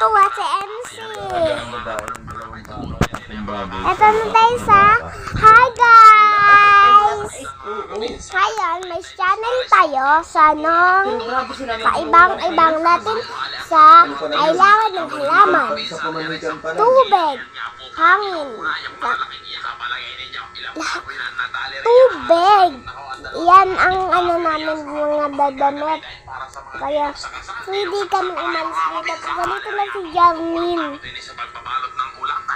Natutuwa si MC. Ito na tayo sa Hi guys! Ngayon, may channel tayo sa kaibang natin sa kailangan ng halaman. Tubig, hangin, tubig. Yan ang namin mga dadamit. Kaya hindi kami umalis dito. Ganito na si Jarmin.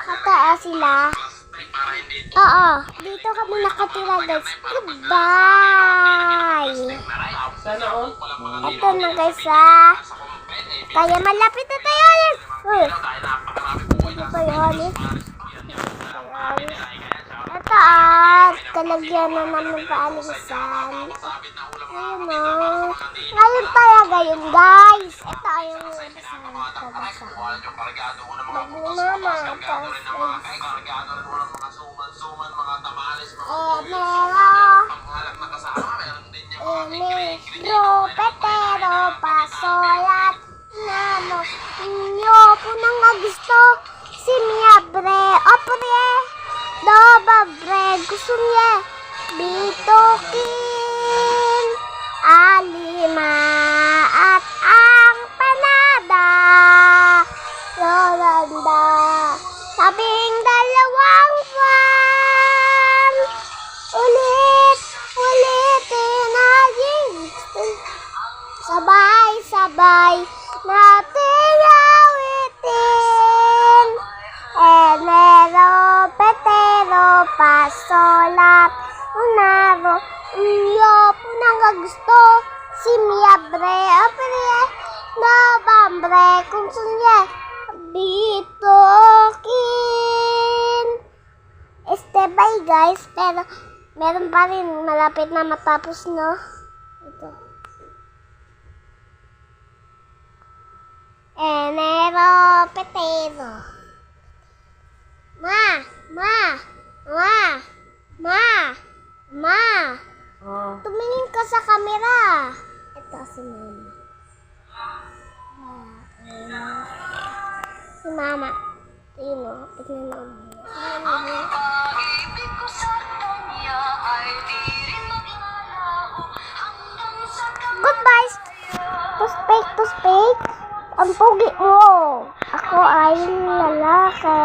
Kataas sila. Oo, dito kami nakatira guys. Goodbye! Ito na guys kaya malapit na tayo ulit. Ito kalagyan na namin paalisan. Ayun o. Ngayon talaga yun guys. Ito yung pagbasahan. Magbunama. Enero, petero, pasolat, nano, inyo po nang gusto, simyabre, opre, dobabre, gusto niya, bitukin, alima, at ang panada, lolanda, sabing dalawang buwan, ulitin natin, sabay-sabay natin awitin. Enero, petero, pasolat, unaro, inyo po nang gusto, simyabre, apre, nobambre, kung sunye, bitukin. Bye guys, pero meron pa rin, malapit na matapos, no? Ito. Enero, petero. Ma. Tumingin ka sa camera. Ito si mama. Si mama. Yun o, tignan mo. Goodbye. Tuspek. Ang pogi mo. Ako ay lalaki.